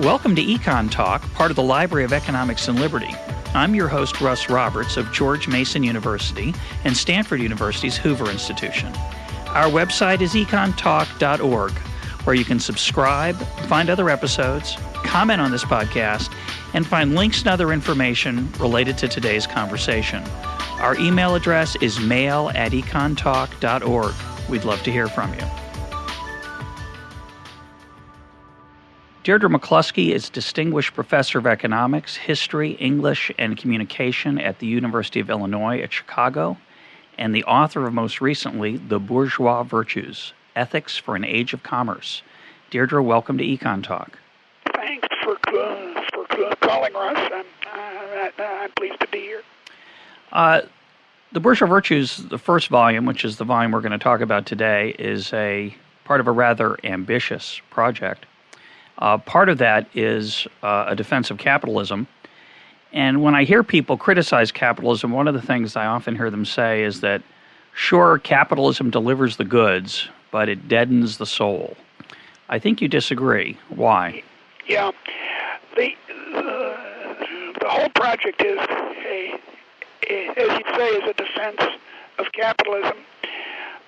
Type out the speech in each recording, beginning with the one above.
Welcome to EconTalk, part of the Library of Economics and Liberty. I'm your host, Russ Roberts of George Mason University and Stanford University's Hoover Institution. Our website is econtalk.org, where you can subscribe, find other episodes, comment on this podcast, and find links and other information related to today's conversation. Our email address is mail@econtalk.org. We'd love to hear from you. Deirdre McCloskey is Distinguished Professor of Economics, History, English, and Communication at the University of Illinois at Chicago, and the author of most recently, The Bourgeois Virtues, Ethics for an Age of Commerce. Deirdre, welcome to EconTalk. Thanks for calling, Russ. I'm pleased to be here. The Bourgeois Virtues, the first volume, which is the volume we're going to talk about today, is a part of a rather ambitious project. Part of that is a defense of capitalism. And when I hear people criticize capitalism, one of the things I often hear them say is that, sure, capitalism delivers the goods, but it deadens the soul. I think you disagree. Why? Yeah. The whole project is, as you say, is a defense of capitalism.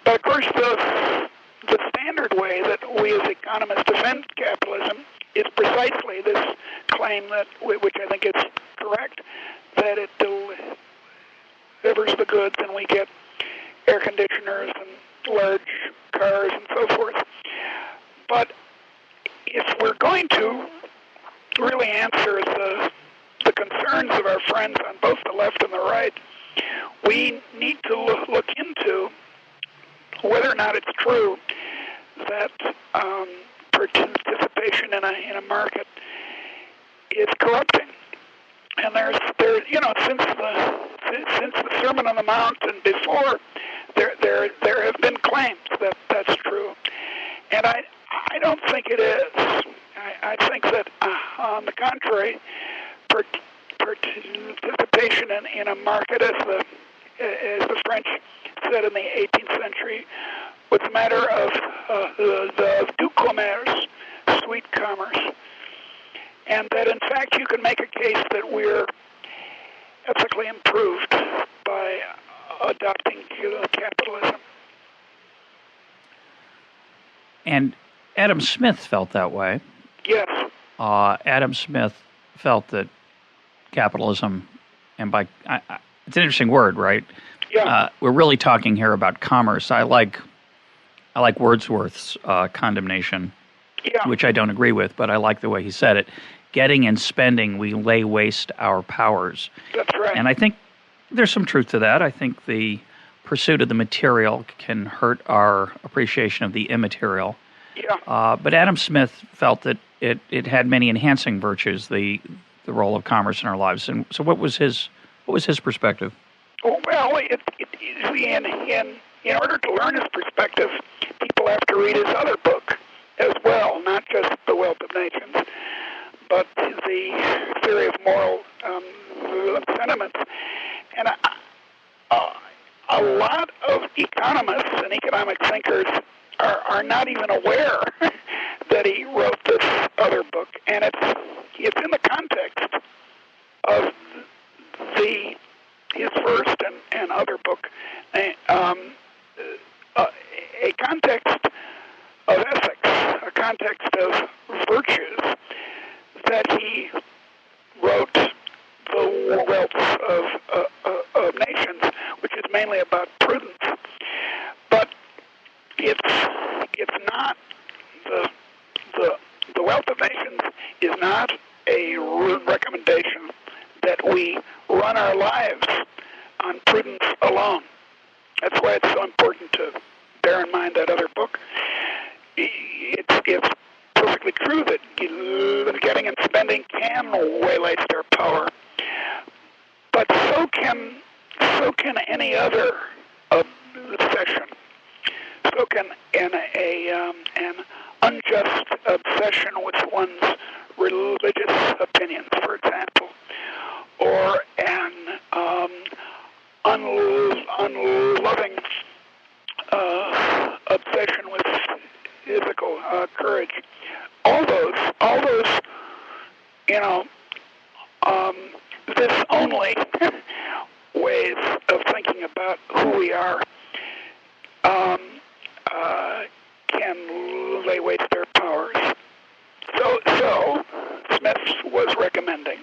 But of course, the standard way that we as economists defend capitalism is precisely this claim that, which I think is correct, that it delivers the goods and we get air conditioners and large cars and so forth. But if we're going to really answer the concerns of our friends on both the left and the right, we need to look into whether or not it's true that participation in a market is corrupting. And there's since the Sermon on the Mount and before, there have been claims that that's true, and I don't think it is. I think that on the contrary, participation in a market, as the French said in the 18th century, was a matter of the doux commerce, sweet commerce, and that in fact you can make a case that we're ethically improved by adopting capitalism. And Adam Smith felt that way. Yes. Adam Smith felt that capitalism, and it's an interesting word, right? Yeah. We're really talking here about commerce. I like Wordsworth's condemnation, which I don't agree with, but I like the way he said it. Getting and spending, we lay waste our powers. That's right. And I think there's some truth to that. I think the pursuit of the material can hurt our appreciation of the immaterial. Yeah. But Adam Smith felt that it had many enhancing virtues, the role of commerce in our lives. And so what was his perspective? Well, in order to learn his perspective, people have to read his other book as well, not just The Wealth of Nations, but the Theory of Moral Sentiments. And a lot of economists and economic thinkers are not even aware that he wrote this other book, and it's in the context of his first and other book, a context of ethics, a context of virtues, that he wrote The Wealth of Nations, which is mainly about prudence. But it's not the Wealth of Nations is not a recommendation that we run our lives on prudence alone. That's why it's so important to bear in mind that other book. It's perfectly true that getting and spending can waylay our power, but so can any other obsession. So can an unjust obsession with one's religious opinions, for example, or an unloving obsession with physical courage. All those you know, this only ways of thinking about who we are can lay waste to their powers. So Smith was recommending.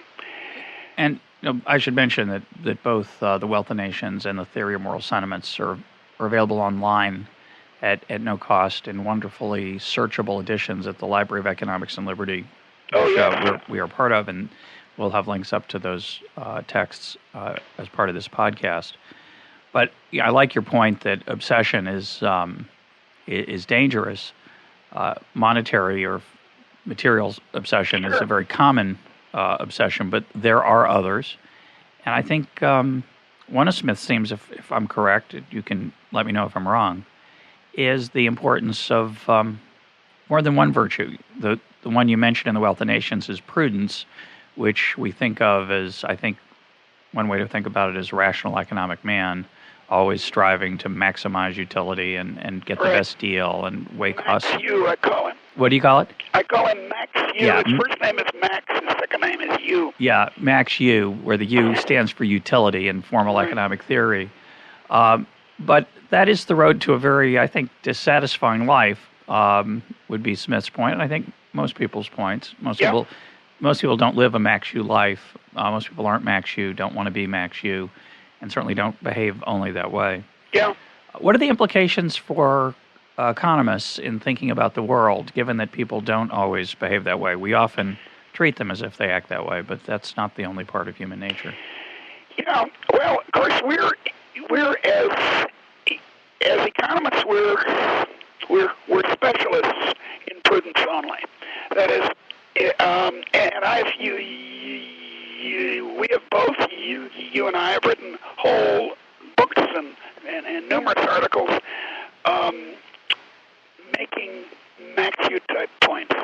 And I should mention that both The Wealth of Nations and The Theory of Moral Sentiments are available online at no cost in wonderfully searchable editions at the Library of Economics and Liberty, which we are part of, and we'll have links up to those texts as part of this podcast. But I like your point that obsession is dangerous. Monetary or materials obsession is a very common obsession, but there are others. And I think one of Smith's themes, if I'm correct, you can let me know if I'm wrong, is the importance of more than one virtue. The one you mentioned in The Wealth of Nations is prudence, which we think of as, I think, one way to think about it is rational economic man, always striving to maximize utility and get the best deal and weigh costs. Max U, I call him. What do you call it? I call him Max U. Yeah. His first name is Max, his second name is U. Yeah, Max U, where the U stands for utility in formal economic theory. But that is the road to a very, I think, dissatisfying life, would be Smith's point, and I think most people's points. Most people don't live a Max U life. Most people aren't Max U, don't want to be Max U, and certainly don't behave only that way. Yeah. What are the implications for economists in thinking about the world, given that people don't always behave that way? We often treat them as if they act that way, but that's not the only part of human nature. Yeah. Well, of course, we're as economists, we're specialists in prudence only. That is, we have both, you and I have written whole books and numerous articles making Max U type points.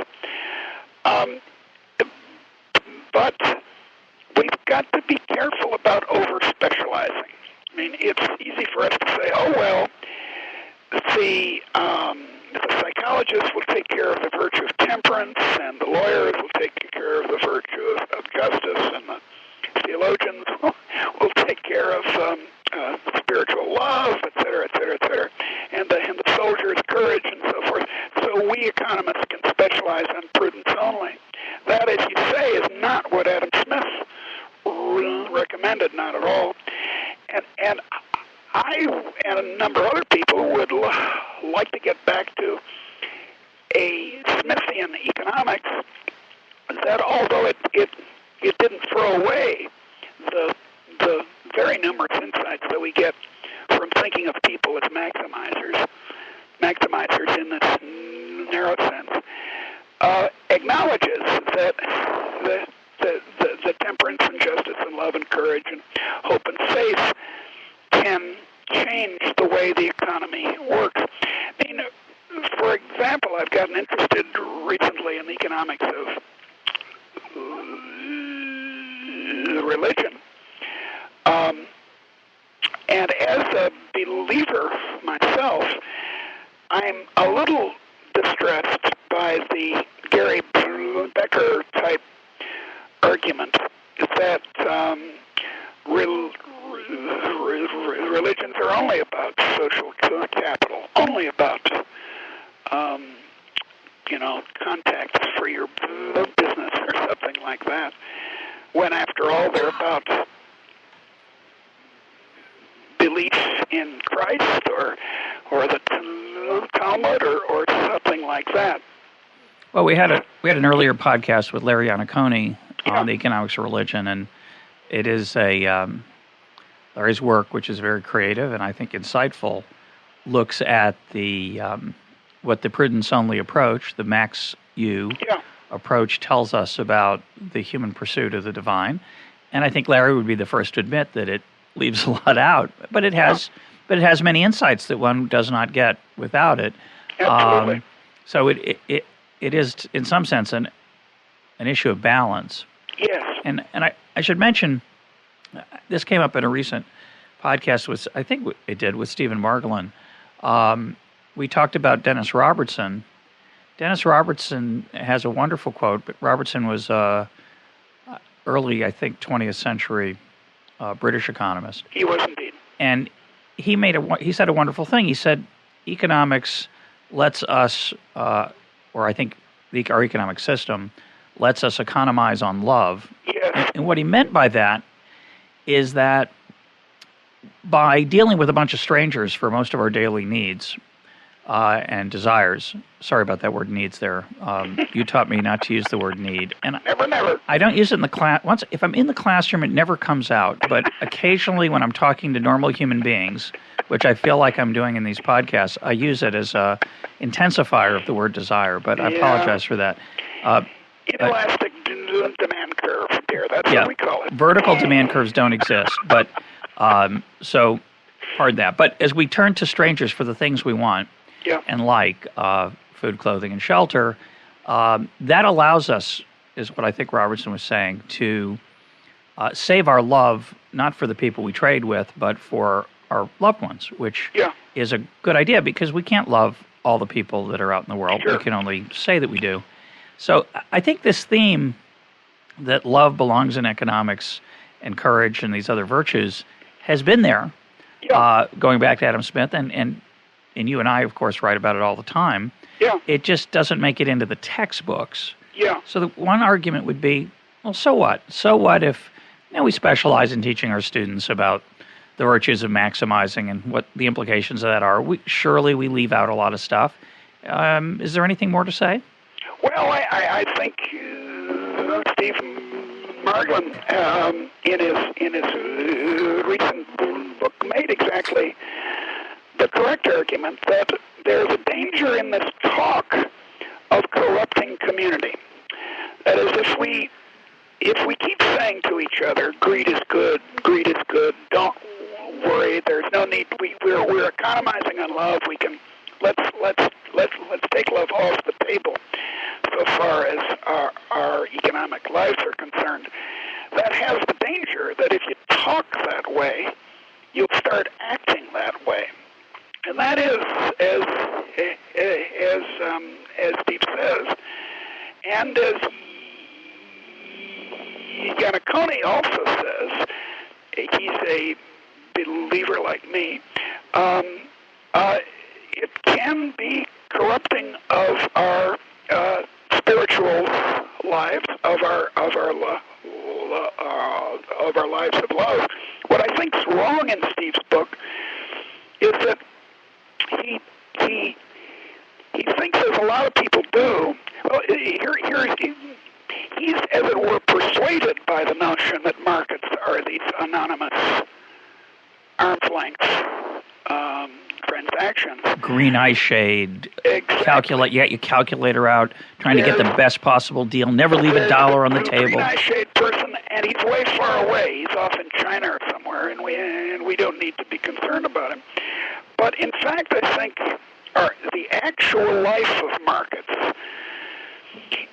But we've got to be careful about over-specializing. I mean, it's easy for us to say, oh, well, the psychologists will take care of the virtue of temperance, and the lawyers will take care of the virtue of justice, and the theologians will take care of spiritual love, et cetera, et cetera, et cetera, and the soldier's courage, and so forth. So we economists can specialize on prudence only. That, as you say, is not what Adam Smith recommended, not at all. And I and a number of other people would like to get back to a Smithian economics that, although it didn't throw away the very numerous insights that we get from thinking of people as maximizers in this narrow sense, acknowledges that the temperance and justice and love and courage and hope and faith can change the way the economy works. I mean, for example, I've gotten interested recently in the economics of religion. And as a believer myself, I'm a little distressed by the Gary Becker type argument that religions are only about social capital, only about contacts for your business or something like that, when after all they're about belief in Christ or the Talmud or something like that. Well, we had an earlier podcast with Larry Iannacone on the economics of religion, and it is Larry's work, which is very creative and I think insightful, looks at what the prudence only approach, the Max U approach, tells us about the human pursuit of the divine. And I think Larry would be the first to admit that it leaves a lot out, but it has many insights that one does not get without it. Absolutely. So it is in some sense an issue of balance. Yes. And I should mention, this came up in a recent podcast with Stephen Margolin. We talked about Dennis Robertson. Dennis Robertson has a wonderful quote, but Robertson was a early, I think, 20th century British economist. He was indeed. And he said a wonderful thing. He said economics lets us, or I think our economic system lets us economize on love. Yes. And what he meant by that is that by dealing with a bunch of strangers for most of our daily needs and desires. Sorry about that word needs there. You taught me not to use the word need. And Never. I don't use it in the class. If I'm in the classroom, it never comes out. But occasionally when I'm talking to normal human beings, which I feel like I'm doing in these podcasts, I use it as a intensifier of the word desire. But I apologize for that. Inelastic demand curve, dear. That's what we call it. Vertical demand curves don't exist. But so, pardon that. But as we turn to strangers for the things we want and like, food, clothing, and shelter, that allows us, is what I think Robertson was saying, to save our love, not for the people we trade with, but for our loved ones, which is a good idea because we can't love all the people that are out in the world. Sure. We can only say that we do. So I think this theme that love belongs in economics and courage and these other virtues has been there, going back to Adam Smith, and you and I, of course, write about it all the time. Yeah. It just doesn't make it into the textbooks. Yeah. So the one argument would be, well, so what? So what if we specialize in teaching our students about the virtues of maximizing and what the implications of that are? Surely we leave out a lot of stuff. Is there anything more to say? Well, I think Steve Margolin, in his recent book, made exactly the correct argument that there's a danger in this talk of corrupting community. That is, if we keep saying to each other, greed is good, don't worry, there's no need, we're economizing on love, we can let's take love off the table so far as our economic lives are concerned. That has the danger that if you talk that way, you'll start acting that way. And that is, as Steve says, and as Giannacone also says, he's a believer like me, it can be corrupting of our spiritual lives, of our lives of love. What I think's wrong in Steve's book is that he thinks, as a lot of people do. Well, he's, as it were, persuaded by the notion that markets are these anonymous, arm's length transactions. Green eye shade. Exactly. Calculate. You got your calculator out, trying to get the best possible deal. Never leave a dollar on the table. Green eye shade person, and he's way far away. He's off in China or somewhere, and we don't need to be concerned about him. But in fact, I think the actual life of markets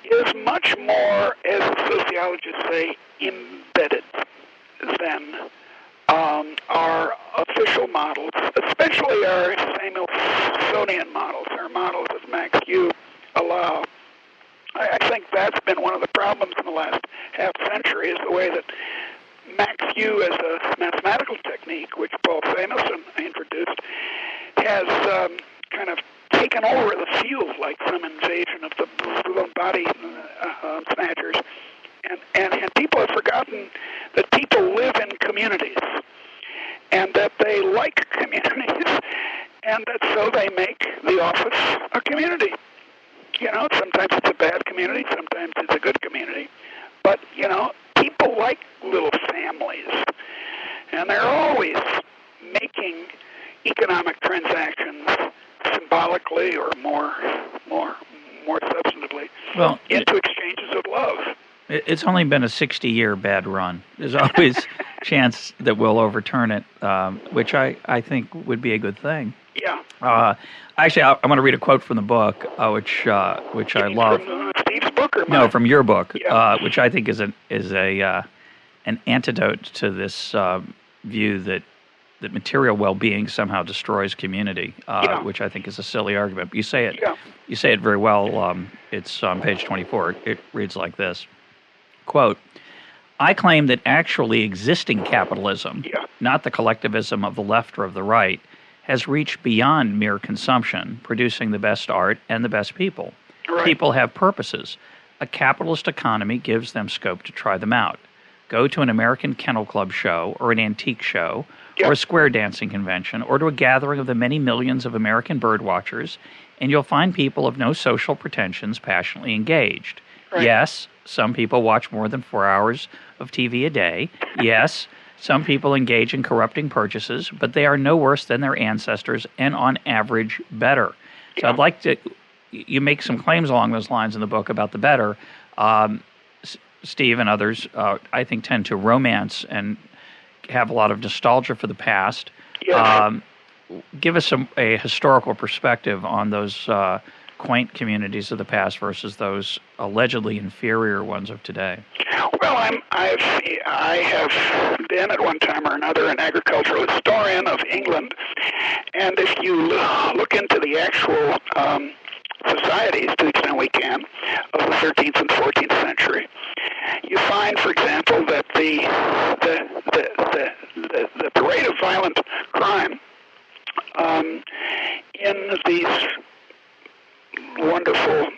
is much more, as sociologists say, embedded than our official models, especially our Samuelsonian models, our models as Max Q allow. I think that's been one of the problems in the last half century, is the way that Max Q as a mathematical technique, which Paul Samuelson introduced, has kind of taken over the field like some invasion of the body snatchers. And people have forgotten that people live in communities, and that they like communities, and that so they make the office a community. Sometimes it's a bad community, sometimes it's a good community. But, people like little families, and they're always making economic transactions symbolically or more substantively into exchanges of love. It's only been a 60-year bad run. There's always a chance that we'll overturn it, which I think would be a good thing. Yeah. Actually, I want to read a quote from the book, which I love. From Steve's book or mine? No, from your book, Yeah. Which I think is an antidote to this view that material well-being somehow destroys community, which I think is a silly argument. But you say it. Yeah. You say it very well. It's on page 24. It reads like this. Quote, I claim that actually existing capitalism, not the collectivism of the left or of the right, has reached beyond mere consumption, producing the best art and the best people. Right. People have purposes. A capitalist economy gives them scope to try them out. Go to an American Kennel Club show or an antique show or a square dancing convention or to a gathering of the many millions of American bird watchers, and you'll find people of no social pretensions passionately engaged. Right. Yes, some people watch more than 4 hours of TV a day. Yes, some people engage in corrupting purchases, but they are no worse than their ancestors and on average better. So I'd like to, you make some claims along those lines in the book about the better. Steve and others, I think, tend to romance and have a lot of nostalgia for the past. Yes. Give us a historical perspective on those quaint communities of the past versus those allegedly inferior ones of today. Well, I have been at one time or another an agricultural historian of England, and if you look into the actual societies, to the extent we can, of the 13th and 14th century, you find, for example, that the rate of violent crime in these wonderful,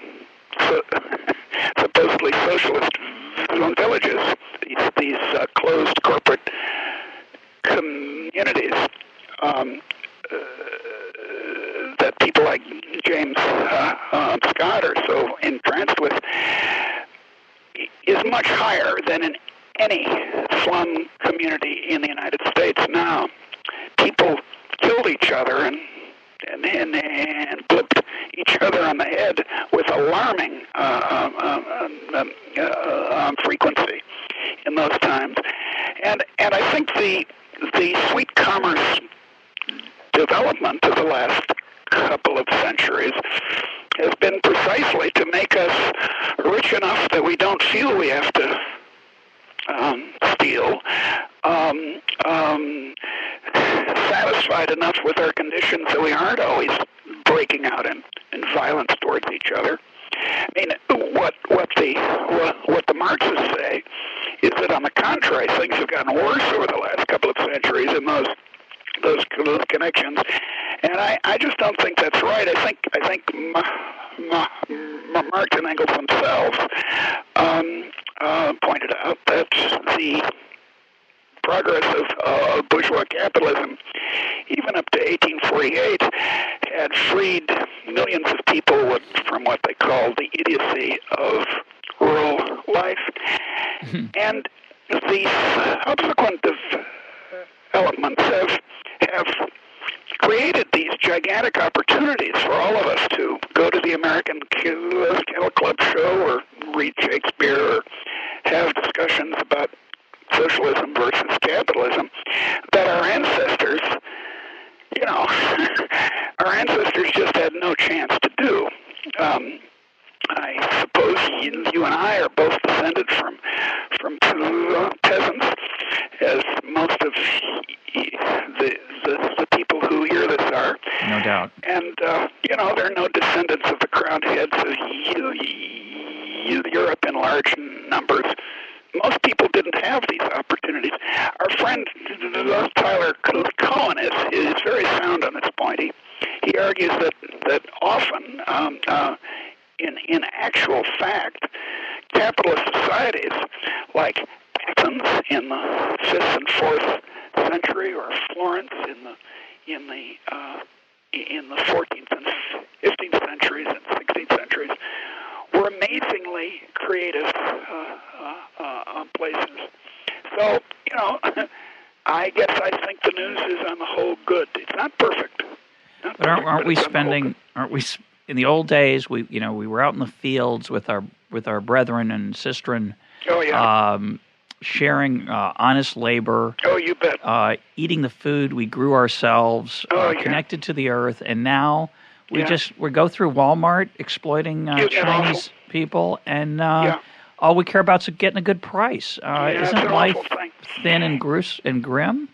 supposedly socialist villages, these closed corporate communities that people like James Scott are so entranced with, is much higher than in any slum community in the United States now. People killed each other and blipped each other on the head with alarming frequency in those times, and I think the sweet commerce development of the last couple of centuries has been precisely to make us rich enough that we don't feel we have to steal, satisfied enough with our conditions that we aren't always breaking out in violence towards each other. I mean, what the Marxists say is that, on the contrary, things have gotten worse over the last couple of centuries in those connections, and I just don't think that's right. I think Marx and Engels themselves pointed out that the progress of bourgeois capitalism, even up to 1848, had freed millions of people from what they called the idiocy of rural life. And the subsequent developments have created these gigantic opportunities for all of us to go to the American Kennel Club show or read Shakespeare or have discussions about socialism versus capitalism that our ancestors, our ancestors just had no chance to do. I suppose you and I are both descended from peasants, as most of the people who hear this are. No doubt. And, they're no descendants of the crowned heads of Europe in large numbers. Most people didn't have these opportunities. Our friend Tyler Cohen is very sound on this point. He argues that often, in actual fact, capitalist societies like Athens in the 5th and 4th century, or Florence in the 14th and 15th centuries and 16th centuries, were amazingly creative places. So, I guess I think the news is on the whole good. It's not perfect. But aren't we in the old days, we were out in the fields with our brethren and sistren, sharing honest labor. Oh, you bet. Eating the food we grew ourselves, connected to the earth, and now we go through Walmart exploiting Chinese people, and all we care about is getting a good price. Isn't life thin and grim?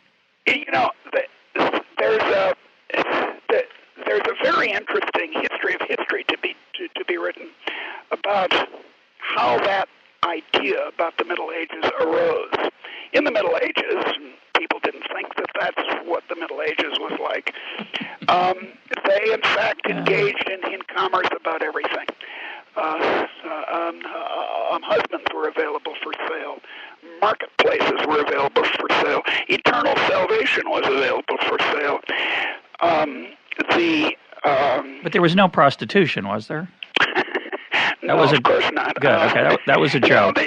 There's a very interesting history of history to be written about how that idea about the Middle Ages arose. Middle Ages, people didn't think that that's what the Middle Ages was like. They, in fact, engaged in commerce about everything. Husbands were available for sale. Marketplaces were available for sale. Eternal salvation was available for sale. But there was no prostitution, was there? No, of course not. Good. Okay, that was a joke.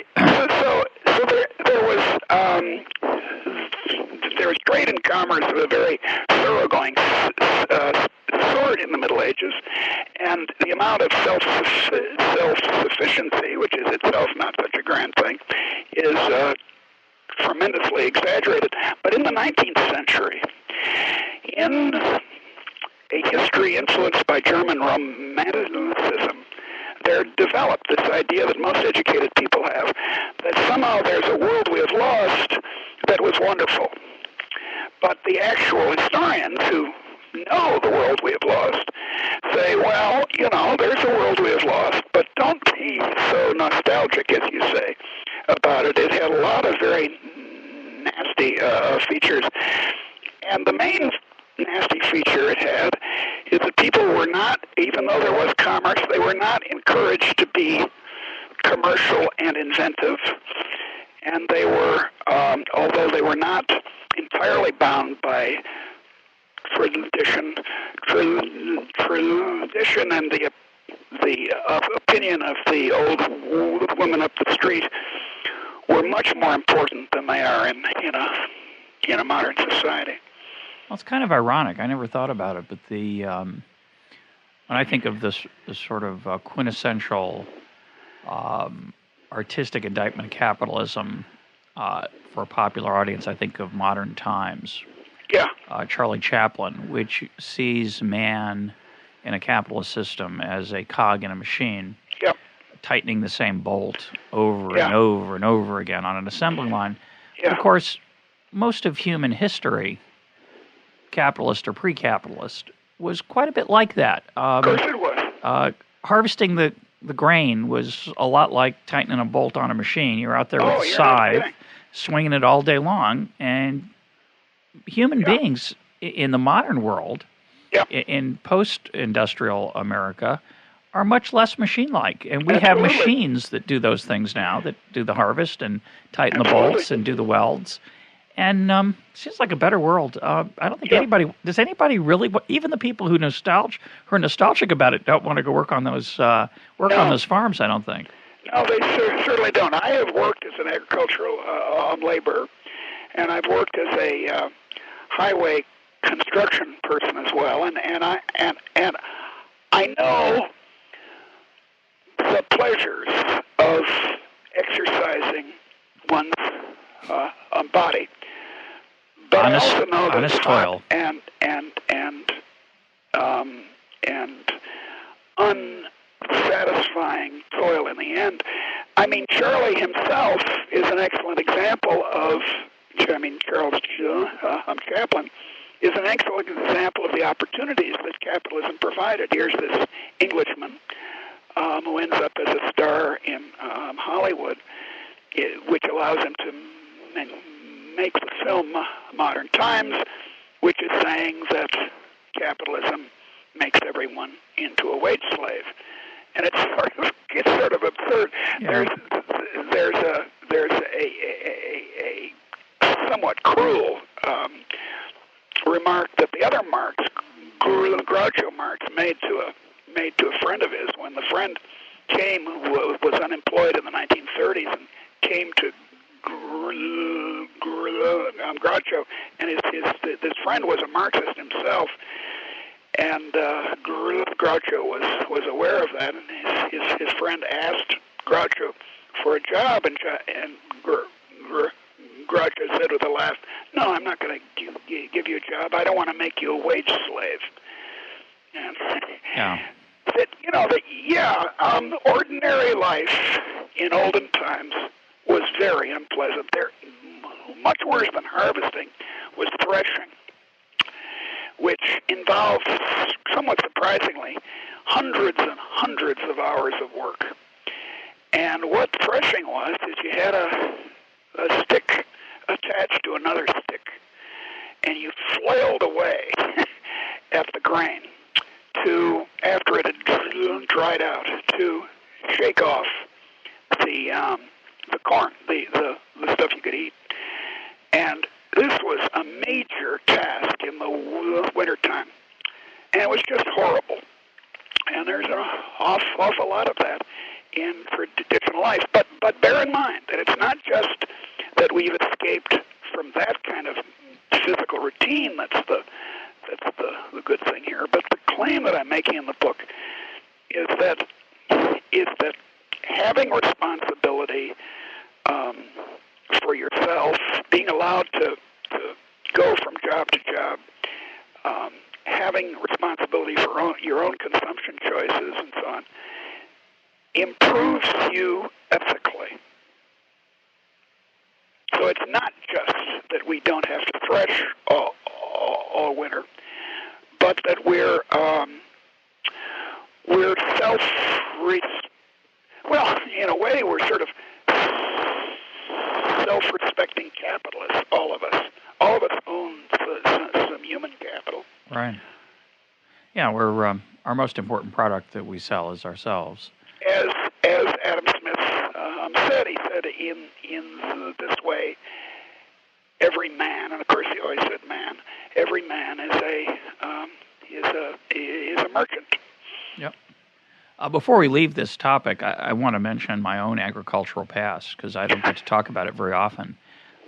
There was trade and commerce of a very thoroughgoing sort in the Middle Ages, and the amount of self-sufficiency, which is itself not such a grand thing, is tremendously exaggerated. But in the 19th century, in a history influenced by German romanticism, there developed this idea that most educated people have, that somehow there's a world we have lost that was wonderful. But the actual historians who know the world we have lost say, well, there's a world we have lost, but don't be so nostalgic, as you say, about it. It had a lot of very nasty features. And the main nasty feature it had is that people were not, even though there was commerce, they were not encouraged to be commercial and inventive. And they were, although they were not entirely bound by tradition and the opinion of the old women up the street, were much more important than they are in a modern society. Well, it's kind of ironic. I never thought about it, but when I think of this sort of quintessential artistic indictment of capitalism for a popular audience, I think of Modern Times. Yeah. Charlie Chaplin, which sees man in a capitalist system as a cog in a machine, yep, tightening the same bolt over and over and over again on an assembly line. Yeah. Of course, most of human history, capitalist or pre-capitalist, was quite a bit like that. Of course it was. Harvesting the grain was a lot like tightening a bolt on a machine. You're out there with a scythe, swinging it all day long, and human beings in the modern world, in post-industrial America, are much less machine-like. And we have machines that do those things now, that do the harvest and tighten the bolts and do the welds. And it seems like a better world. I don't think anybody, does anybody really, even the people who are nostalgic about it, don't want to go work on those on those farms, I don't think. No, they certainly don't. I have worked as an agricultural laborer, and I've worked as a highway construction person as well, and I know the pleasures of exercising one's body, but I also know that it's toil and unsatisfying toil in the end. I mean, Charlie himself is an excellent example of. Charles Chaplin is an excellent example of the opportunities that capitalism provided. Here's this Englishman who ends up as a star in Hollywood, which allows him to make the film Modern Times, which is saying that capitalism makes everyone into a wage slave, and it's sort of absurd. Yeah. There's a somewhat cruel remark that the other Marx, Groucho Marx, made to a friend of his when the friend came, who was unemployed in the 1930s, and came to Groucho, and this friend was a Marxist himself, and Groucho was aware of that, and his friend asked Groucho for a job, and Groucho said with a laugh, "No, I'm not going to give you a job. I don't want to make you a wage slave." And ordinary life in olden times was very unpleasant. There, much worse than harvesting was threshing, which involved, somewhat surprisingly, hundreds and hundreds of hours of work. And what threshing was is you had a stick attached to another stick, and you flailed away at the grain to, after it had dried out, to shake off the corn, the stuff you could eat. And this was a major task in the wintertime, and it was just horrible. And there's an awful lot of that in traditional life. But bear in mind that it's not just that we've escaped from that kind of physical routine that's the good thing here. But the claim that I'm making in the book is that having responsibility for yourself, being allowed to go from job to job, having responsibility for your own consumption choices and so on, improves you ethically. So it's not just that we don't have to thresh all winter, but that we're well, in a way, we're sort of self-respecting capitalists. All of us own some human capital. Right. Yeah, we're our most important product that we sell is ourselves. As Adam Smith said, he said in this way, every man, and of course he always said man, every man is a merchant. Yep. Before we leave this topic, I want to mention my own agricultural past because I don't get to talk about it very often.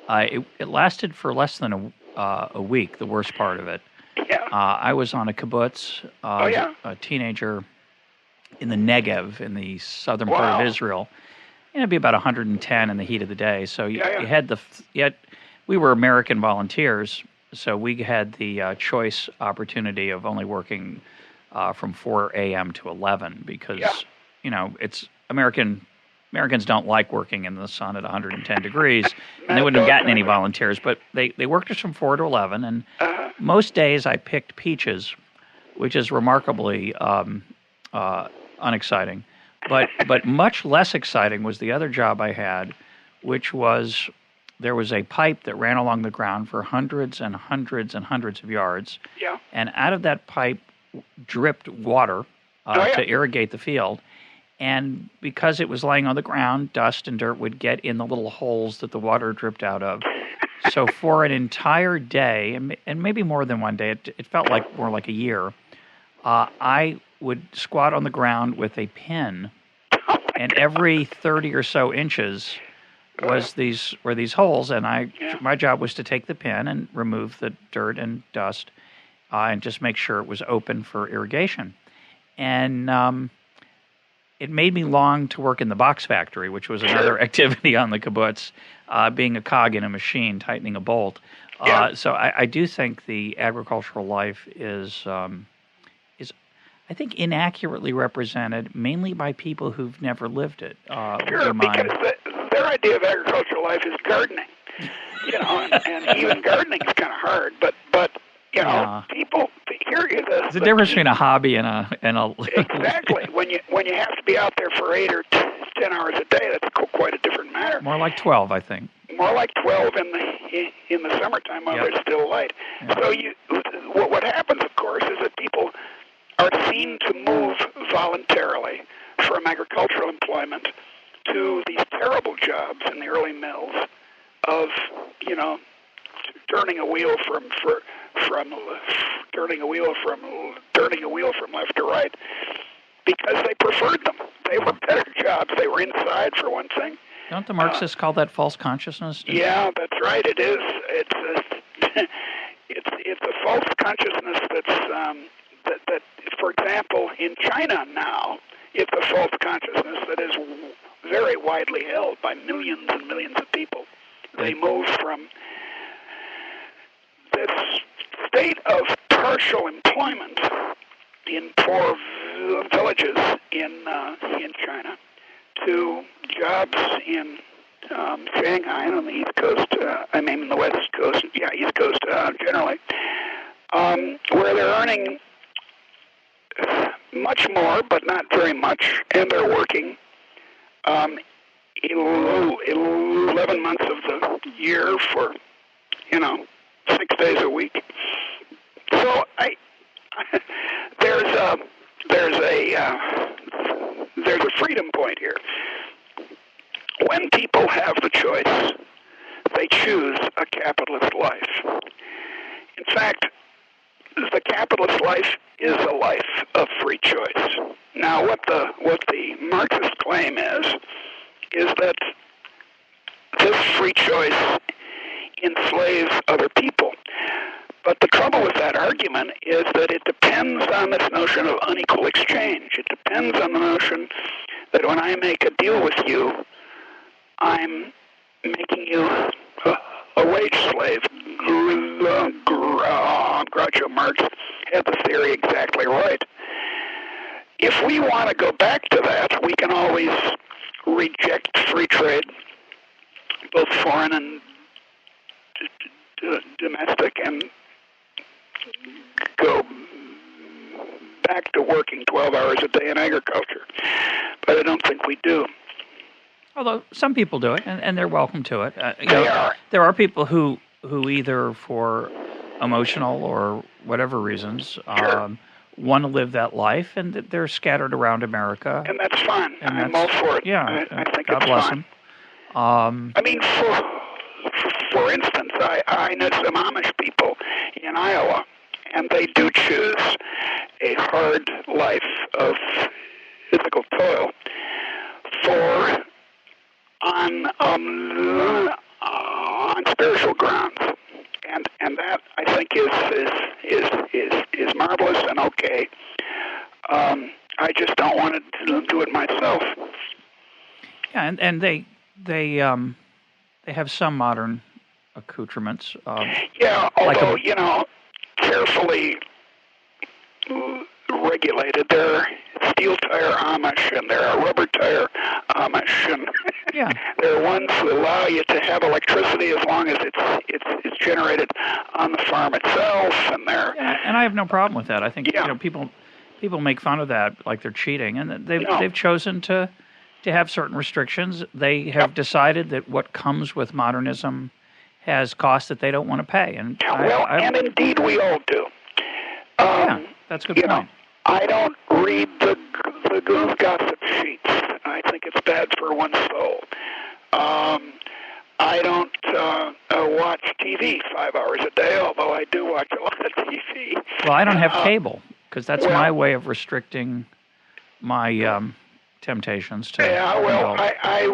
It lasted for less than a week, the worst part of it. Yeah. I was on a kibbutz, a teenager in the Negev, in the southern part of Israel. It'd be about 110 in the heat of the day. So you had we were American volunteers, so we had the choice opportunity of only working from 4 a.m. to 11 because it's Americans don't like working in the sun at 110 degrees, and they wouldn't have gotten any volunteers. But they worked us from 4 to 11, and most days I picked peaches, which is remarkably unexciting. But much less exciting was the other job I had, which was there was a pipe that ran along the ground for hundreds and hundreds and hundreds of yards, and out of that pipe dripped water to irrigate the field. And because it was laying on the ground, dust and dirt would get in the little holes that the water dripped out of. So for an entire day, and maybe more than one day, it felt like more like a year, I would squat on the ground with a pin, and every 30 or so inches were these holes, and my job was to take the pin and remove the dirt and dust and just make sure it was open for irrigation. And it made me long to work in the box factory, which was another activity on the kibbutz, being a cog in a machine, tightening a bolt. So I do think the agricultural life is I think, inaccurately represented, mainly by people who've never lived it. Sure, because their idea of agricultural life is gardening, and even gardening is kind of hard. But people here is there's a difference between a hobby and a exactly. When you have to be out there for 8 or 10 hours a day, that's quite a different matter. More like 12, I think. More like 12 in the summertime while there's still light. So what happens, of course, is that people are seen to move voluntarily from agricultural employment to these terrible jobs in the early mills of, turning a wheel from left to right, because they preferred them. They were better jobs. They were inside, for one thing. Don't the Marxists call that false consciousness? Yeah, that's right. It is. It's a false consciousness that, for example, in China now, it's a false consciousness that is very widely held by millions and millions of people. They move from this state of partial employment in poor villages in China to jobs in Shanghai and on the East Coast, in the West Coast, East Coast generally, where they're earning much more, but not very much, and they're working 11 months of the year for, 6 days a week. So there's a freedom point here. When people have the choice, they choose a capitalist life. In fact, the capitalist life is a life of free choice. Now, what the Marxist claim is that this free choice enslaves other people. But the trouble with that argument is that it depends on this notion of unequal exchange. It depends on the notion that when I make a deal with you, I'm making you a wage slave. Groucho Marx had the theory exactly right. If we want to go back to that, we can always reject free trade, both foreign and domestic, and go back to working 12 hours a day in agriculture. But I don't think we do. Although some people do it, and they're welcome to it. Are. There are people who either for emotional or whatever reasons want to live that life, and they're scattered around America. And that's fine. And I'm all for it. Yeah, I think God it's bless fine. Them. I mean, for instance, I know some Amish people in Iowa, and they do choose a hard life of physical toil on spiritual grounds, and that I think is marvelous and okay. I just don't want to do it myself. Yeah, and they have some modern accoutrements. Although carefully regulated. There are steel tire Amish, and there are rubber tire Amish, and there are ones that allow you to have electricity as long as it's generated on the farm itself. And and I have no problem with that. I think people make fun of that like they're cheating, and they've chosen to have certain restrictions. They have decided that what comes with modernism has costs that they don't want to pay, and and indeed we all do. That's a good point. I don't read the gossip sheets. I think it's bad for one's soul. I don't watch TV 5 hours a day, although I do watch a lot of TV. Well, I don't have cable because that's my way of restricting my temptations to. I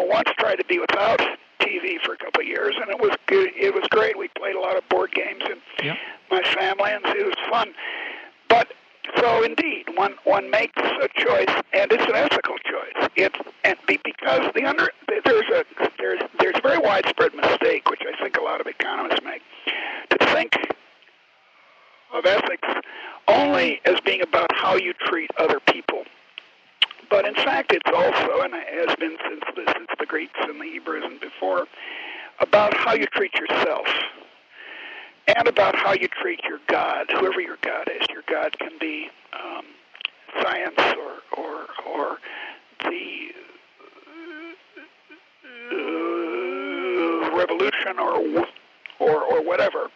once tried to be without TV for a couple of years, and it was good. It was great. We played a lot of board games and my family, and it was fun. But so indeed, one makes a choice, and it's an ethical choice. Because there's a very widespread mistake, which I think a lot of economists make, to think of ethics only as being about how you treat other people. But in fact, it's also, and it has been since the Greeks and the Hebrews and before, about how you treat yourself, and about how you treat your God, whoever your God is. Your God can be science or the revolution or whatever.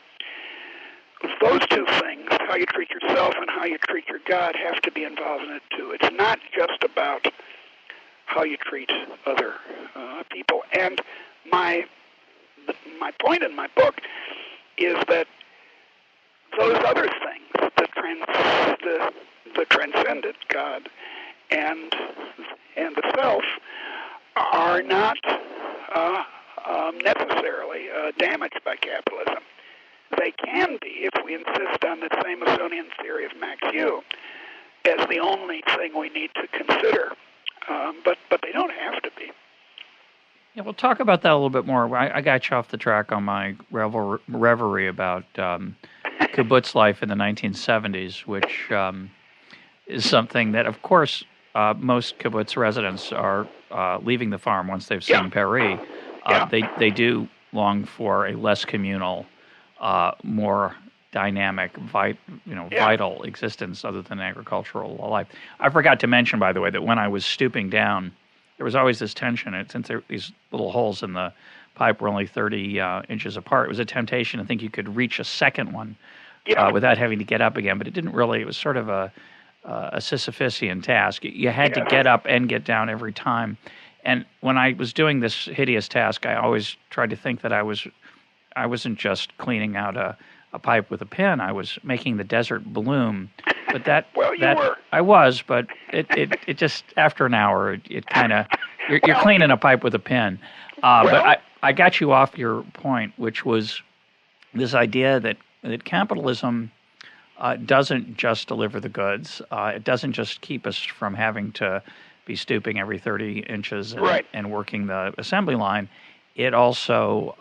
Those two things, how you treat yourself and how you treat your God, have to be involved in it too. It's not just about how you treat other people. And my point in my book is that those other things, the transcendent God and the self, are not necessarily damaged by capitalism. They can be if we insist on the Amissarian theory of Max Hu as the only thing we need to consider, but they don't have to be. Yeah, we'll talk about that a little bit more. I got you off the track on my reverie about kibbutz life in the 1970s, which is something that, of course, most kibbutz residents are leaving the farm once they've seen Paris. They do long for a less communal, more dynamic, vital existence other than agricultural life. I forgot to mention, by the way, that when I was stooping down there was always this tension. And since these little holes in the pipe were only 30 inches apart, it was a temptation to think you could reach a second one without having to get up again. But it didn't really. It was sort of a Sisyphusian task. You had to get up and get down every time. And when I was doing this hideous task, I always tried to think that I wasn't just cleaning out a pipe with a pin. I was making the desert bloom. But I was, but it just after an hour, it kind of you're cleaning a pipe with a pin. But I got you off your point, which was this idea that capitalism doesn't just deliver the goods. It doesn't just keep us from having to be stooping every 30 inches and working the assembly line. It also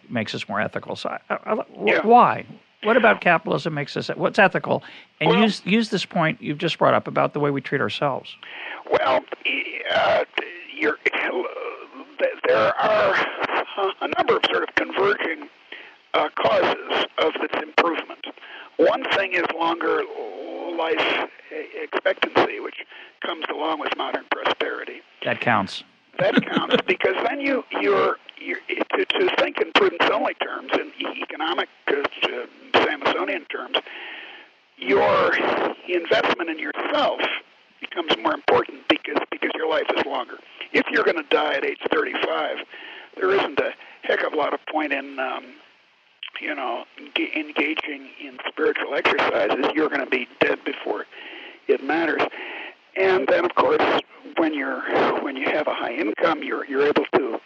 makes us more ethical. So why? What about capitalism makes us? What's ethical? And use this point you've just brought up about the way we treat ourselves. Well, there are a number of sort of converging causes of this improvement. One thing is longer life expectancy, which comes along with modern prosperity. That counts. That counts because then you're to think in prudence-only terms, in economic Samsonian terms, your investment in yourself becomes more important because your life is longer. If you're going to die at age 35, there isn't a heck of a lot of point in engaging in spiritual exercises. You're going to be dead before it matters. And then, of course, when you have a high income, you're able to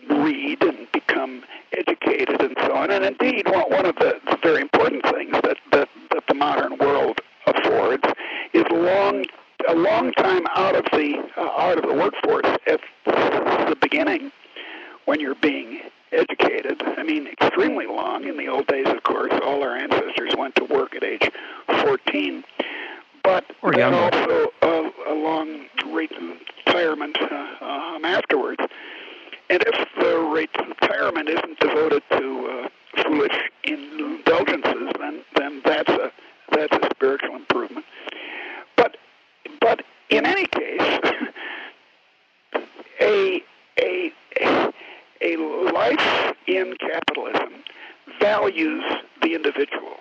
read and become educated and so on. And indeed, one of the very important things that the modern world affords is a long time out of the workforce at the beginning when you're being educated. I mean, extremely long. In the old days, of course, all our ancestors went to work at age 14. But then also a long retirement afterwards. And if the retirement isn't devoted to foolish indulgences, then that's a spiritual improvement. But in any case, a life in capitalism values the individual.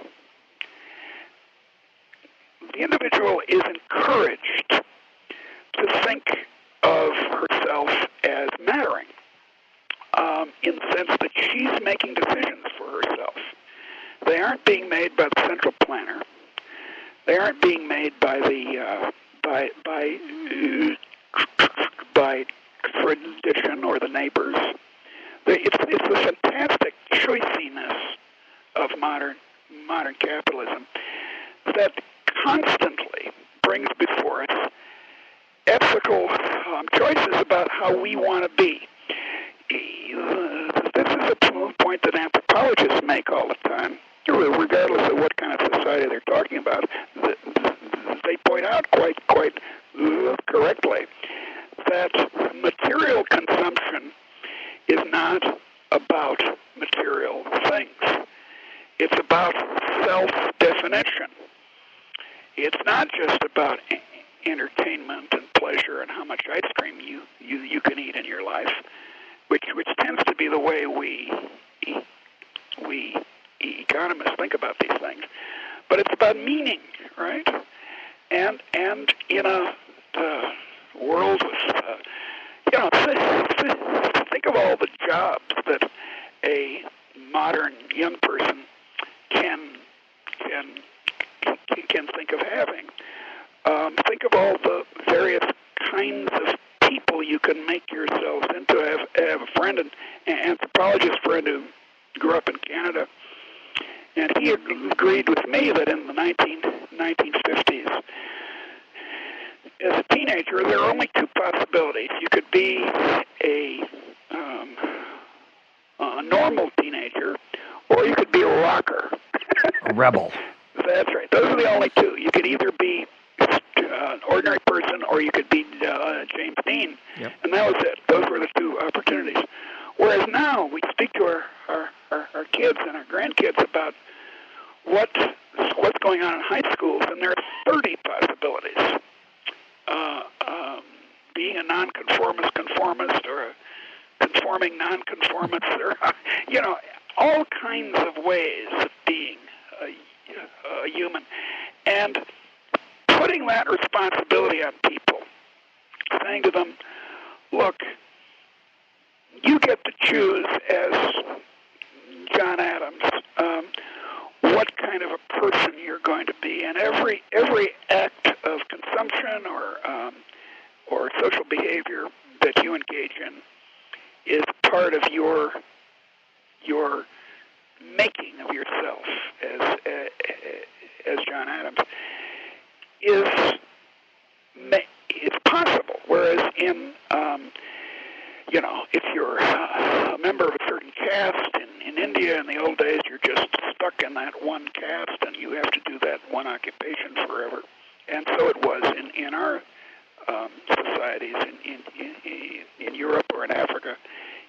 The individual is encouraged to think of herself as mattering, in the sense that she's making decisions for herself. They aren't being made by the central planner. They aren't being made by the by tradition or the neighbors. It's the fantastic choiciness of modern capitalism that constantly brings before us ethical choices about how we want to be. This is a point that anthropologists make all the time, regardless of what kind of society they're talking about. They point out quite correctly that material consumption is not about material things. It's about self-definition. It's not just about entertainment and pleasure and how much ice cream you can eat in your life, which tends to be the way we economists think about these things. But it's about meaning, right? And in a world with think of all the jobs that a modern young person can think of having. Think of all the various kinds of people you can make yourselves into. I have a friend, an anthropologist friend who grew up in Canada, and he agreed with me that in the 1950s, as a teenager, there are only two possibilities. You could be a normal teenager, or you could be a rocker. A rebel. That's right. Those are the only two. You could either be an ordinary person, or you could be James Dean. Yep. And that was it. Those were the two opportunities. Whereas now we speak to our kids and our grandkids about what's going on in high schools, and there are 30 possibilities conforming, nonconformance. There are, all kinds of ways of being a human. And putting that responsibility on people, saying to them, look, you get to choose as John Adams what kind of a person you're going to be, and every act of consumption or social behavior that you engage in is part of your making of yourself as John Adams. It's possible, whereas in if you're a member of a certain caste in India in the old days, you're just stuck in that one caste and you have to do that one occupation forever. And so it was in our societies in Europe or in Africa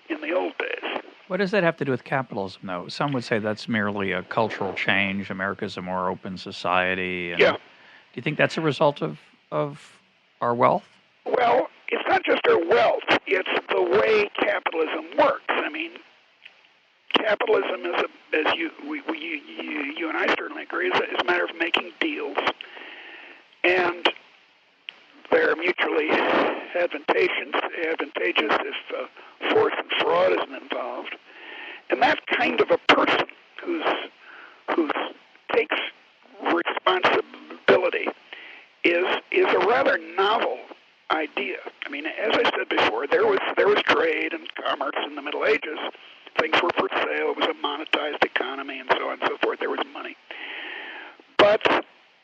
in the old days. What does that have to do with capitalism, though? Some would say that's merely a cultural change. America's a more open society. And yeah. Do you think that's a result of our wealth? Well, it's not just our wealth. It's the way capitalism works. I mean, capitalism is, as you and I certainly agree, is a matter of making deals. And they're mutually advantageous if force and fraud isn't involved. And that kind of a person who takes responsibility is a rather novel idea. I mean, as I said before, there was trade and commerce in the Middle Ages. Things were for sale. It was a monetized economy, and so on and so forth. There was money. But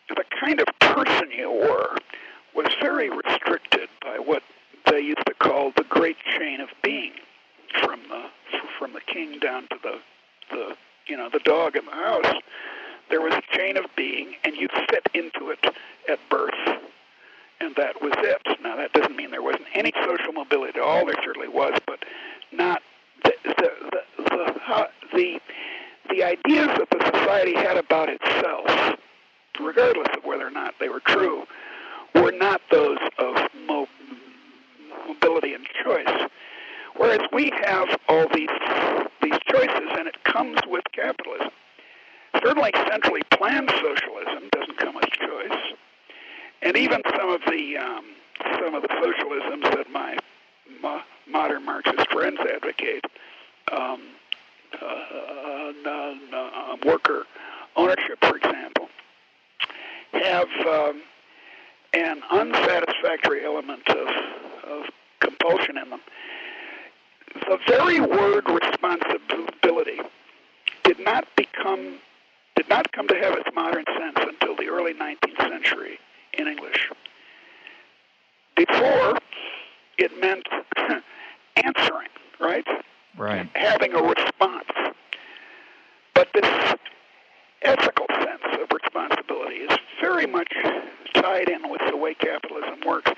the kind of person you were was very restricted by what they used to call the great chain of being, from the king down to the dog in the house. There was a chain of being, and you fit into it at birth, and that was it. Now, that doesn't mean there wasn't any social mobility at all. There certainly was, but not the ideas that the society had about itself, regardless of whether or not they were true, were not those of mobility and choice. Whereas we have all these choices, and it comes with capitalism. Certainly centrally planned socialism doesn't come with choice. And even some of the socialisms that my modern Marxist friends advocate, worker ownership, for example, have an unsatisfactory element of compulsion in them. The very word responsibility did not come to have its modern sense until the early 19th century in English. Before, it meant answering, right? Right. Having a response. But this ethical sense of responsibility is very much tied in with the way capitalism works.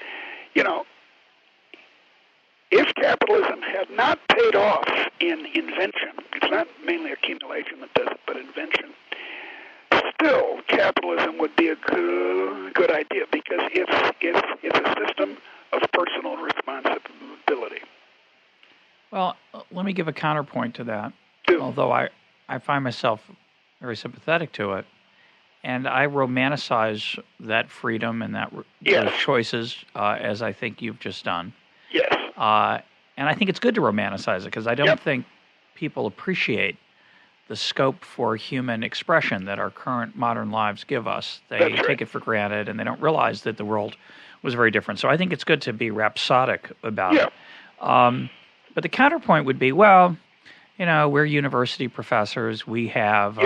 If capitalism had not paid off in invention, it's not mainly accumulation that does it, but invention, still capitalism would be a good idea because it's a system of personal responsibility. Well, let me give a counterpoint to that, Do. although I find myself very sympathetic to it, and I romanticize that freedom and those choices as I think you've just done. Yes. And I think it's good to romanticize it because I don't think people appreciate the scope for human expression that our current modern lives give us. They take it for granted, and they don't realize that the world was very different. So I think it's good to be rhapsodic about it. But the counterpoint would be, well, we're university professors. We have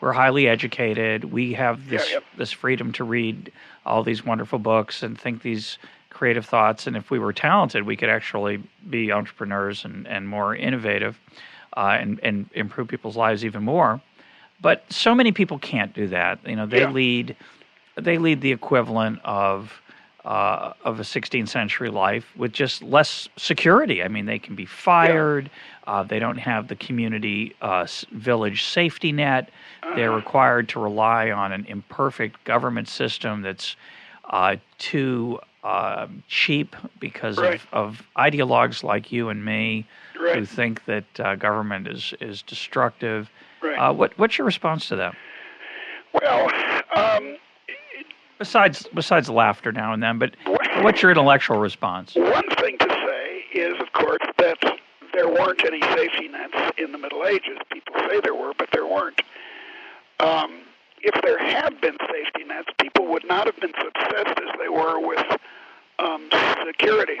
we're highly educated. We have this freedom to read all these wonderful books and think these creative thoughts. And if we were talented, we could actually be entrepreneurs and more innovative and improve people's lives even more. But so many people can't do that. They lead the equivalent of a 16th century life with just less security. I mean, they can be fired. They don't have the community village safety net. They're required to rely on an imperfect government system that's too cheap because Right. of ideologues like you and me Right. who think that government is destructive. Right. What's your response to that? Well, Besides laughter now and then, but what's your intellectual response? one thing to say is, of course, that there weren't any safety nets in the Middle Ages. People say there were, but there weren't. If there had been safety nets, people would not have been so obsessed as they were with security.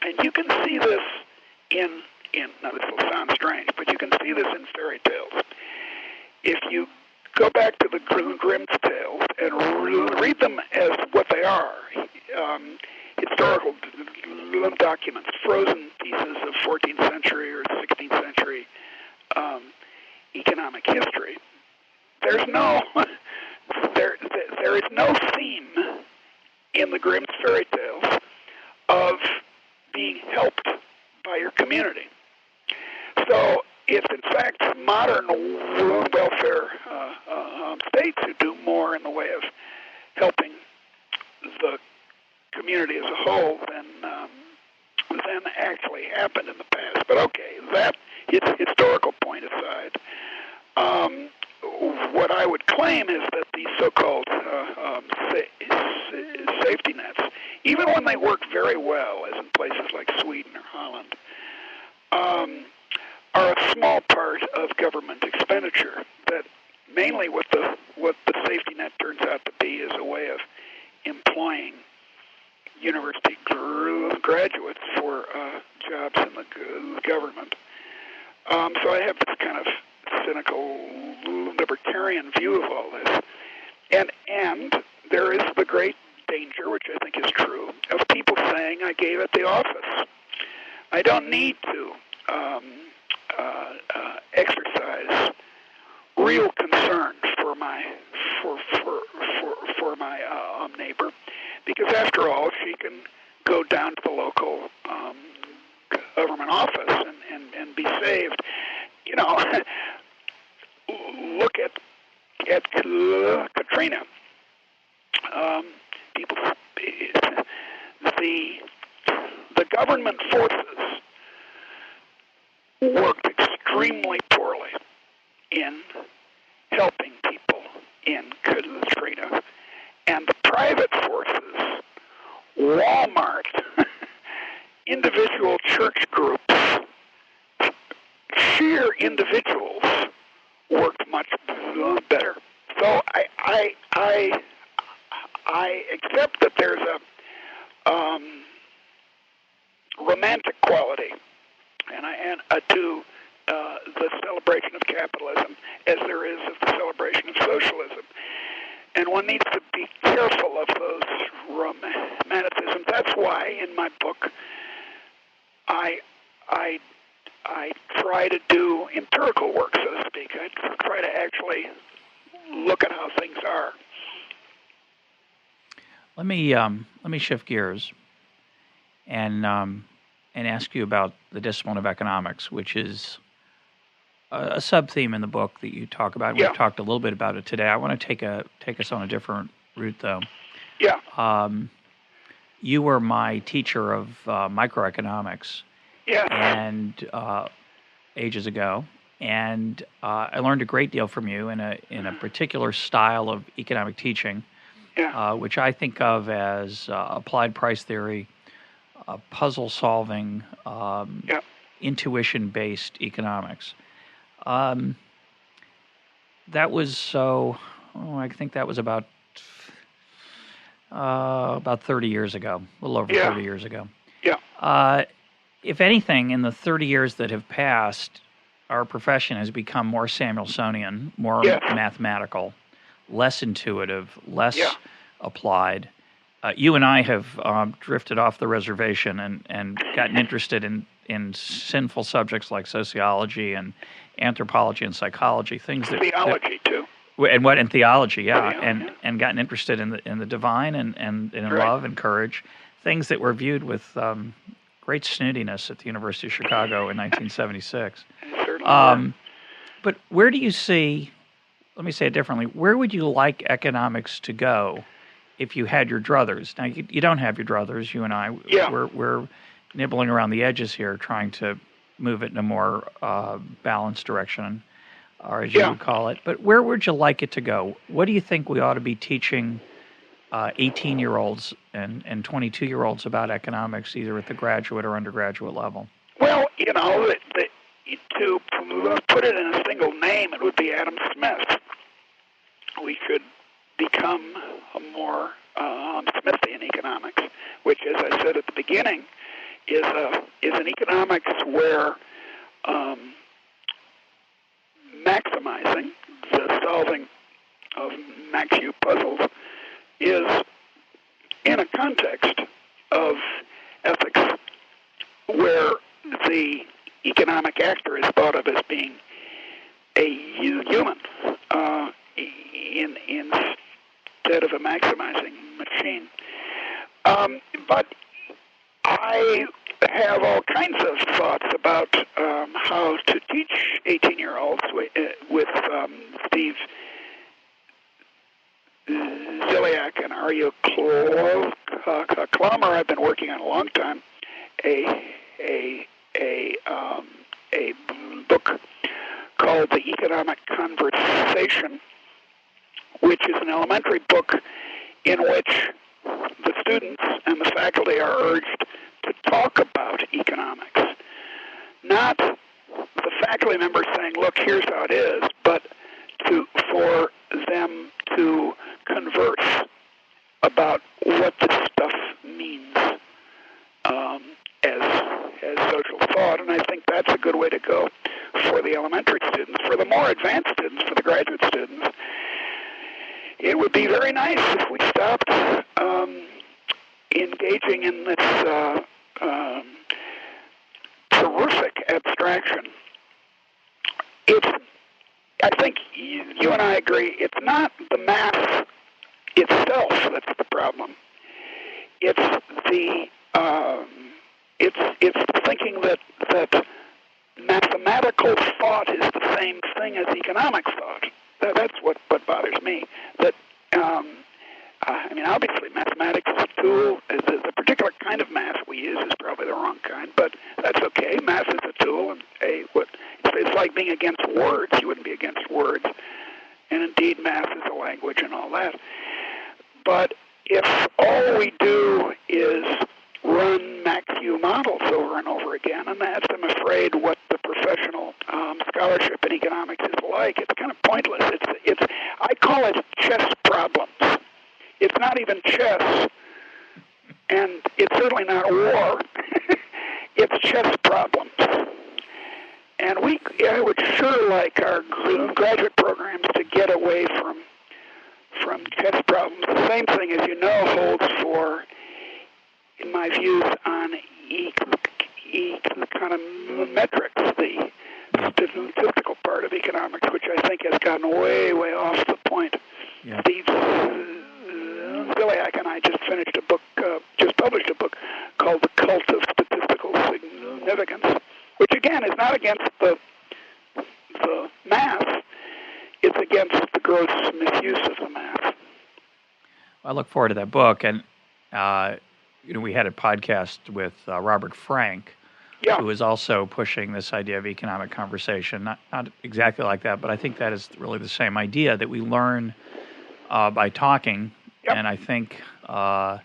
And you can see this in now this will sound strange, but you can see this in fairy tales. If you go back to the Grimm's tales and read them as what they are, historical documents, frozen pieces of 14th century or 16th century economic history, there's no there is no theme in the Grimm's fairy tales of being helped by your community. So it's in fact modern welfare states who do more in the way of helping the community as a whole than actually happened in the past. But okay, that historical point aside, what I would claim is that these so-called safety nets, even when they work very well, as in places like Sweden or Holland, are a small part of government expenditure. That mainly what the safety net turns out to be is a way of employing university graduates for jobs in the government. So I have this kind of cynical libertarian view of all this. And there is the great danger, which I think is true, of people saying, I gave at the office. I don't need to exercise real concern for my neighbor, because after all, she can go down to the local government office and be saved. You know, look at Katrina. People, the government forces worked extremely poorly in helping people in Katrina, and the private forces, Walmart, individual church groups, sheer individuals worked much better. So I accept that there's a romantic quality to the celebration of capitalism as there is of the celebration of socialism. And one needs to be careful of those romanticisms. That's why in my book I try to do empirical work, so to speak. I try to actually look at how things are. Let me shift gears and ask you about the discipline of economics, which is a sub-theme in the book that you talk about. Yeah. We've talked a little bit about it today. I want to take us on a different route, though. Yeah. You were my teacher of microeconomics, Yeah. and ages ago, and I learned a great deal from you in a particular style of economic teaching, Yeah. which I think of as applied price theory, puzzle solving, Yeah. intuition-based economics. That was I think that was about 30 years ago, a little over 30 years ago. Yeah. If anything, in the 30 years that have passed, our profession has become more Samuelsonian, more mathematical, less intuitive, less applied. You and I have drifted off the reservation and gotten interested in sinful subjects like sociology and anthropology and psychology, things that theology too. And theology, and gotten interested in the divine and in love and courage, things that were viewed with great snootiness at the University of Chicago in 1976. But where do you see? Let me say it differently. Where would you like economics to go if you had your druthers. Now, you don't have your druthers, you and I. Yeah. We're nibbling around the edges here, trying to move it in a more balanced direction, or as you would call it. But where would you like it to go? What do you think we ought to be teaching 18-year-olds and 22-year-olds about economics, either at the graduate or undergraduate level? Well, to put it in a single name, it would be Adam Smith. We should become a more Smithian economics, which, as I said at the beginning, is an economics where maximizing the solving of Max U puzzles is in a context of ethics where the economic actor is thought of as being a human instead of a maximizing machine. But I have all kinds of thoughts about how to teach 18-year-olds with Steve Ziliak and Arya Klammer. I've been working on a long time a book called The Economic Conversation, which is an elementary book in which the students and the faculty are urged to talk about economics. Not the faculty members saying, look, here's how it is, but for them to converse about what this stuff means as social thought. And I think that's a good way to go for the elementary students. For the more advanced students, for the graduate students, it would be very nice if we stopped engaging in this terrific abstraction. I think you and I agree, it's not the math itself that's the problem. It's the thinking that mathematical thought is the same thing as economic thought. That's what bothers me. That obviously mathematics is a tool. The particular kind of math we use is probably the wrong kind, but that's okay. Math is a tool, and it's like being against words. You wouldn't be against words, and indeed, math is a language and all that. But if all we do is run Max-U models over and over again, and that's, I'm afraid, what the professional scholarship in economics is like, it's kind of pointless. I call it chess problems. It's not even chess, and it's certainly not war. It's chess problems. And I would sure like our graduate programs to get away from chess problems. The same thing, as you know, holds for, in my views, on econometrics, the statistical part of economics, which I think has gotten way, way off the point. Yeah. Steve Ziliak and I just published a book called The Cult of Statistical Significance, which again is not against the math, it's against the gross misuse of the math. I look forward to that book, and we had a podcast with Robert Frank, who is also pushing this idea of economic conversation. Not exactly like that, but I think that is really the same idea, that we learn by talking. Yep. And I think I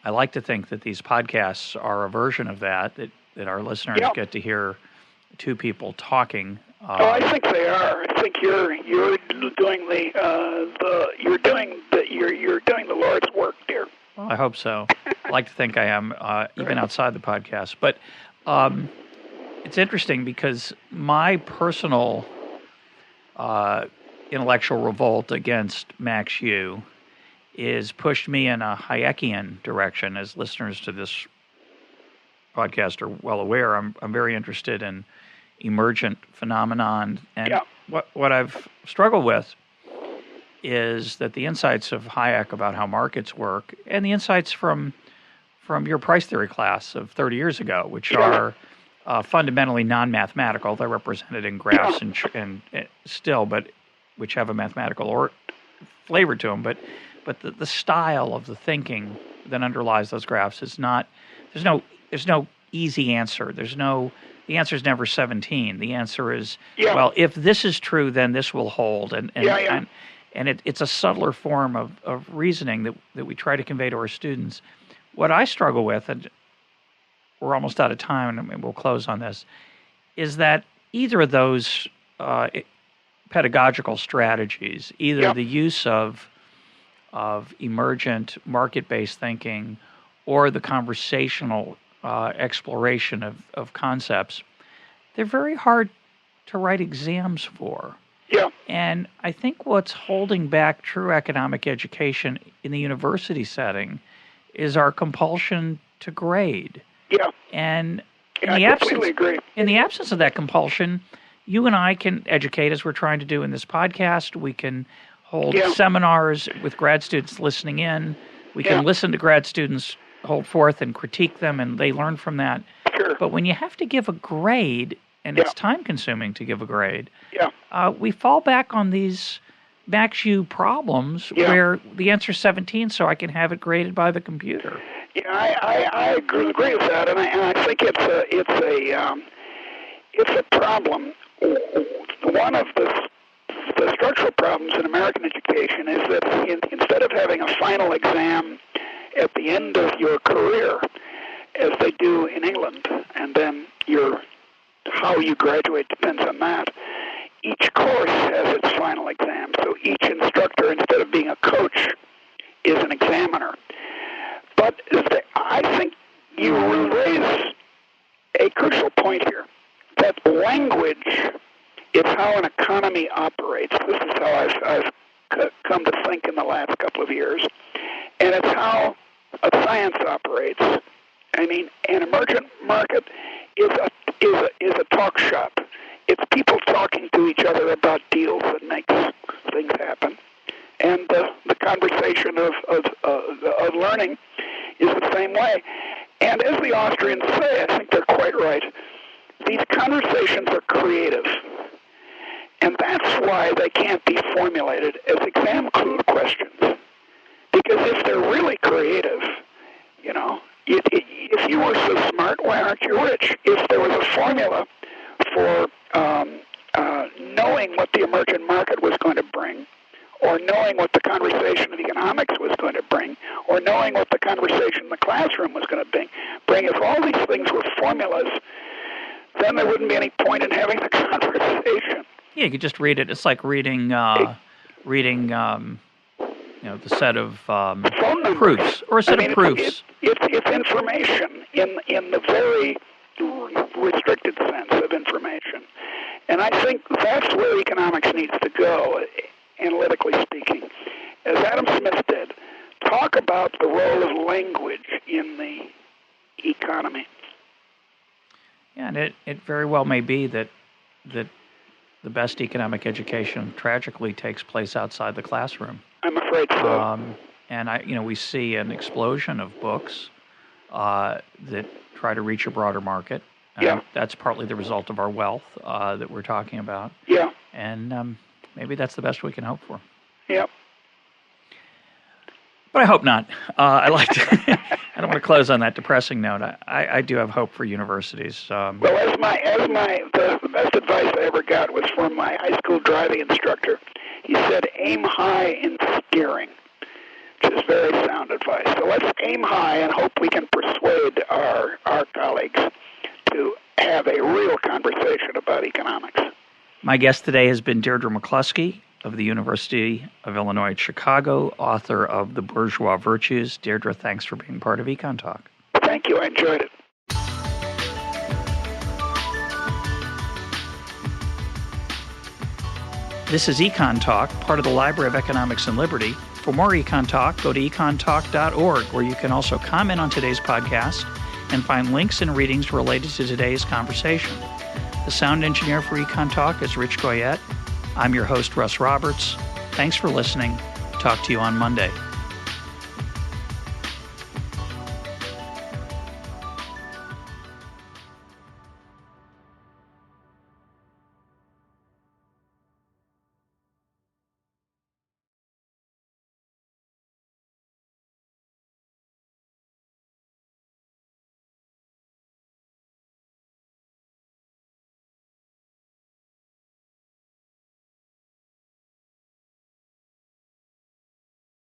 like to think that these podcasts are a version of that our listeners get to hear two people talking. I think they are. I think you're doing the Lord's work, dear. Well, I hope so. I like to think I am, even outside the podcast. But it's interesting because my personal intellectual revolt against Max U is pushed me in a Hayekian direction. As listeners to this podcast are well aware, I'm very interested in emergent phenomenon. And what I've struggled with is that the insights of Hayek about how markets work, and the insights from your price theory class of 30 years ago, which are fundamentally non-mathematical. They're represented in graphs and still, but which have a mathematical flavor to them. But but the style of the thinking that underlies those graphs is not. There's no easy answer. The answer is never 17. The answer is, well, if this is true, then this will hold. And it's a subtler form of reasoning that we try to convey to our students. What I struggle with, and we're almost out of time, and we'll close on this, is that either of those pedagogical strategies, either the use of emergent market-based thinking or the conversational exploration of concepts, they're very hard to write exams for. Yeah. And I think what's holding back true economic education in the university setting is our compulsion to grade. Yeah. And I completely agree. In the absence of that compulsion, you and I can educate, as we're trying to do in this podcast. We can hold seminars with grad students listening in. We can listen to grad students hold forth and critique them, and they learn from that. Sure. But when you have to give a grade, and it's time-consuming to give a grade, we fall back on these Max U problems where the answer is 17, so I can have it graded by the computer. Yeah, I agree with that, and I think it's a problem. One of the structural problems in American education is that instead of having a final exam at the end of your career, as they do in England, and then how you graduate depends on that, each course has its final exam. So each instructor, instead of being a coach, is an examiner. But I think you raise a crucial point here, that language is how an economy operates. This is how I've come to think in the last couple of years. And it's how a science operates. I mean, an emergent market is a talk shop. It's people talking to each other about deals that makes things happen. And the conversation of learning is the same way. And as the Austrians say, I think they're quite right, these conversations are creative. And that's why they can't be formulated as exam questions. Because if they're really creative, if you were so smart, why aren't you rich? If there was a formula for knowing what the emergent market was going to bring, or knowing what the conversation of economics was going to bring, or knowing what the conversation in the classroom was going to bring, if all these things were formulas, then there wouldn't be any point in having the conversation. Yeah, you could just read it. It's like reading the set of proofs, or a set of proofs. It's information in the very restricted sense of information. And I think that's where economics needs to go, analytically speaking. As Adam Smith did, talk about the role of language in the economy. Yeah, and it very well may be that the best economic education tragically takes place outside the classroom. I'm afraid so. And we see an explosion of books that try to reach a broader market. That's partly the result of our wealth that we're talking about. Yeah. And maybe that's the best we can hope for. Yeah. But I hope not. I don't want to close on that depressing note. I do have hope for universities. Well, the best advice I ever got was from my high school driving instructor. He said, aim high in steering, which is very sound advice. So let's aim high and hope we can persuade our colleagues to have a real conversation about economics. My guest today has been Deirdre McCloskey of the University of Illinois at Chicago, author of The Bourgeois Virtues. Deirdre, thanks for being part of EconTalk. Thank you. I enjoyed it. This is EconTalk, part of the Library of Economics and Liberty. For more EconTalk, go to econtalk.org, where you can also comment on today's podcast and find links and readings related to today's conversation. The sound engineer for EconTalk is Rich Goyette. I'm your host, Russ Roberts. Thanks for listening. Talk to you on Monday.